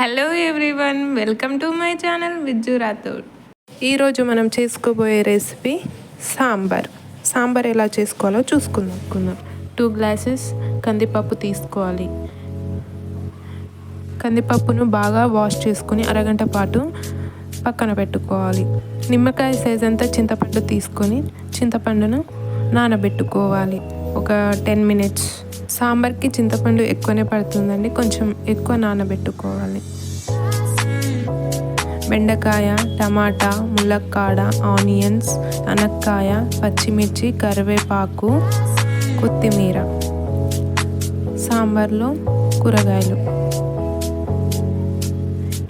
Hello everyone, welcome to my channel Vijju Rathod. ఈరోజు మనం చేసుకోబోయే రెసిపీ సాంబార్ ఎలా చేసుకోవాలో చూసుకుందాం. 2 గ్లాసెస్ కందిపప్పు తీసుకోవాలి. కందిపప్పును బాగా వాష్ చేసుకుని అరగంట పాటు పక్కన పెట్టుకోవాలి. నిమ్మకాయ సైజ్ అంతా చింతపండు తీసుకొని చింతపండును నానబెట్టుకోవాలి ఒక 10 మినిట్స్. సాంబార్కి చింతపండు ఎక్కువనే పడుతుందండి, కొంచెం ఎక్కువ నానబెట్టుకోవాలి. బెండకాయ, టమాటా, ములక్కాడ, ఆనియన్స్, అనక్కాయ, పచ్చిమిర్చి, కరివేపాకు, కొత్తిమీర. సాంబార్లో కూరగాయలు.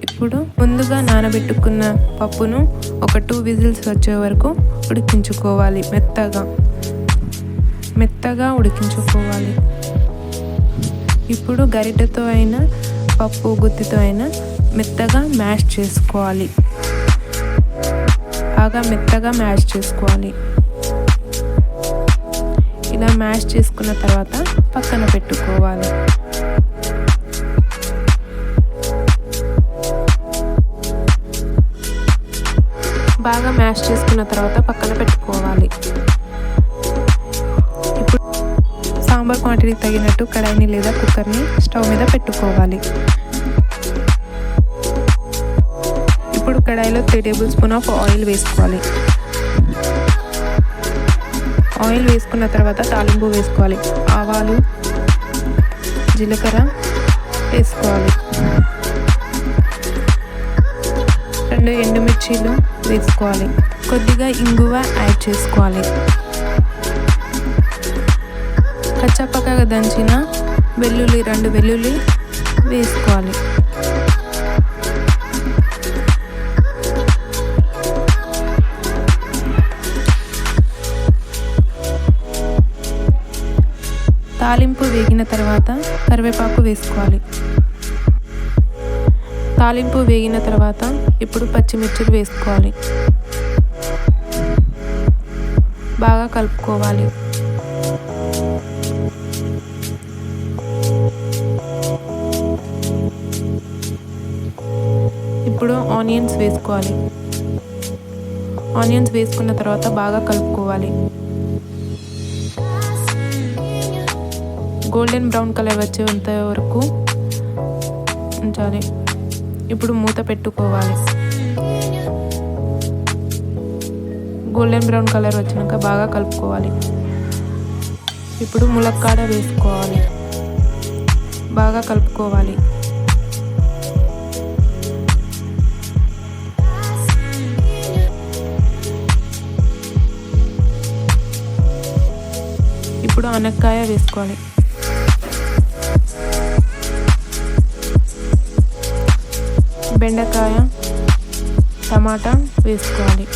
ఇప్పుడు ముందుగా నానబెట్టుకున్న పప్పును ఒక 2 విజిల్స్ వచ్చే వరకు ఉడికించుకోవాలి. మెత్తగా ఉడికించుకోవాలి. ఇప్పుడు గరిటెతో అయినా పప్పు గుత్తితో అయినా మెత్తగా మ్యాష్ చేసుకోవాలి. బాగా మెత్తగా మ్యాష్ చేసుకోవాలి. ఇలా మ్యాష్ చేసుకున్న తర్వాత పక్కన పెట్టుకోవాలి. బాగా మ్యాష్ చేసుకున్న తర్వాత పక్కన పెట్టుకోవాలి. ఇప్పుడు సాంబార్ క్వాంటిటీకి తగినట్టు కడాయిని లేదా కుక్కర్ని స్టవ్ మీద పెట్టుకోవాలి. ఇప్పుడు కడాయిలో 3 టేబుల్ స్పూన్ ఆఫ్ ఆయిల్ వేసుకోవాలి. ఆయిల్ వేసుకున్న తర్వాత తాలింపు వేసుకోవాలి. ఆవాలు, జీలకర్ర వేసుకోవాలి. 2 ఎండుమిర్చీలు వేసుకోవాలి. కొద్దిగా ఇంగువ యాడ్ చేసుకోవాలి. కచ్చాపక్కగా దంచిన 2 వెల్లుల్లి వేసుకోవాలి. తాలింపు వేగిన తర్వాత కరివేపాకు వేసుకోవాలి. తాలింపు వేగిన తర్వాత ఇప్పుడు పచ్చిమిర్చిలు వేసుకోవాలి. బాగా కలుపుకోవాలి. ఇప్పుడు ఆనియన్స్ వేసుకోవాలి. ఆనియన్స్ వేసుకున్న తర్వాత బాగా కలుపుకోవాలి. గోల్డెన్ బ్రౌన్ కలర్ వచ్చేంత వరకు ఉంచాలి. ఇప్పుడు మూత పెట్టుకోవాలి. గోల్డెన్ బ్రౌన్ కలర్ వచ్చినాక బాగా కలుపుకోవాలి. ఇప్పుడు ములక్కాడ వేసుకోవాలి. బాగా కలుపుకోవాలి. ఇప్పుడు అనక్కాయ వేసుకోవాలి. బెండకాయ, టమాటా వేసుకోవాలి.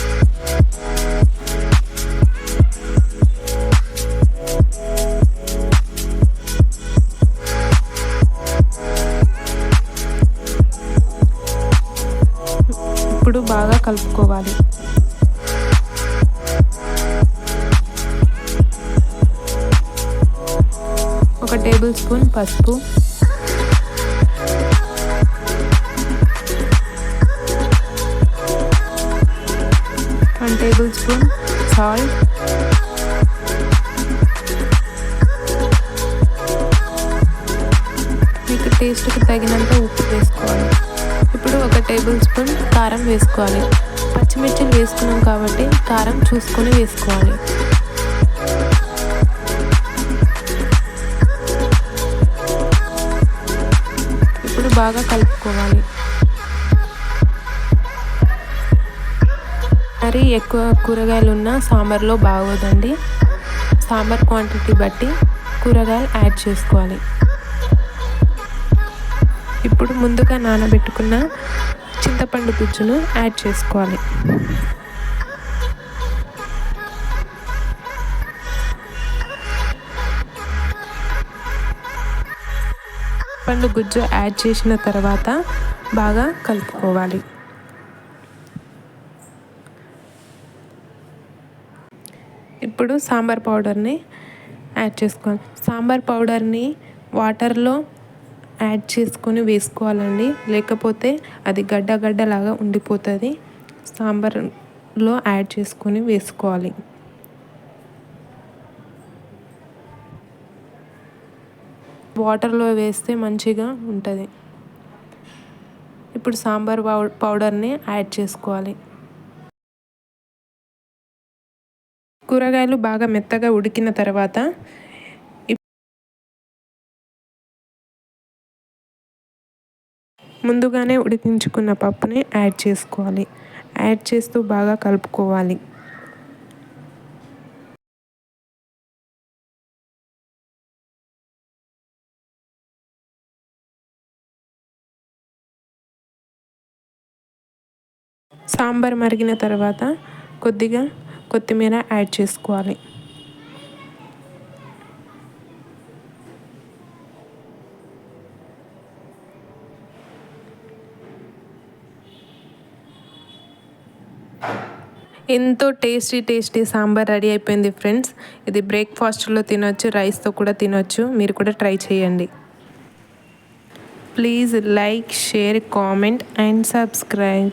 ఇప్పుడు బాగా కలుపుకోవాలి. ఒక టేబుల్ స్పూన్ పసుపు, 1 టేబుల్ స్పూన్ సాల్ట్, మీకు టేస్ట్కి తగినంత ఉప్పు వేసుకోవాలి. ఇప్పుడు 1 టేబుల్ స్పూన్ కారం వేసుకోవాలి. పచ్చిమిర్చిలు వేసుకున్నాం కాబట్టి కారం చూసుకొని వేసుకోవాలి. ఇప్పుడు బాగా కలుపుకోవాలి. మరీ ఎక్కువ కూరగాయలు ఉన్న సాంబార్లో బాగోదండి. సాంబార్ క్వాంటిటీ బట్టి కూరగాయలు యాడ్ చేసుకోవాలి. ఇప్పుడు ముందుగా నానబెట్టుకున్న చింతపండు గుజ్జును యాడ్ చేసుకోవాలి. చింతపండు గుజ్జు యాడ్ చేసిన తర్వాత బాగా కలుపుకోవాలి. ఇప్పుడు సాంబార్ పౌడర్ని యాడ్ చేసుకోవాలి. సాంబార్ పౌడర్ని వాటర్లో యాడ్ చేసుకొని వేసుకోవాలండి, లేకపోతే అది గడ్డలాగా ఉండిపోతుంది. సాంబార్లో యాడ్ చేసుకొని వేసుకోవాలి. వాటర్లో వేస్తే మంచిగా ఉంటుంది. ఇప్పుడు సాంబార్ పౌడర్ని యాడ్ చేసుకోవాలి. కూరగాయలు బాగా మెత్తగా ఉడికిన తర్వాత ముందుగానే ఉడికించుకున్న పప్పుని యాడ్ చేసుకోవాలి. యాడ్ చేస్తూ బాగా కలుపుకోవాలి. సాంబార్ మరిగిన తర్వాత కొద్దిగా కొత్తిమీర యాడ్ చేసుకోవాలి. ఎంతో టేస్టీ సాంబార్ రెడీ అయిపోయింది ఫ్రెండ్స్. ఇది బ్రేక్ఫాస్ట్లో తినొచ్చు, రైస్తో కూడా తినొచ్చు. మీరు కూడా ట్రై చేయండి. Please like, share, comment and subscribe.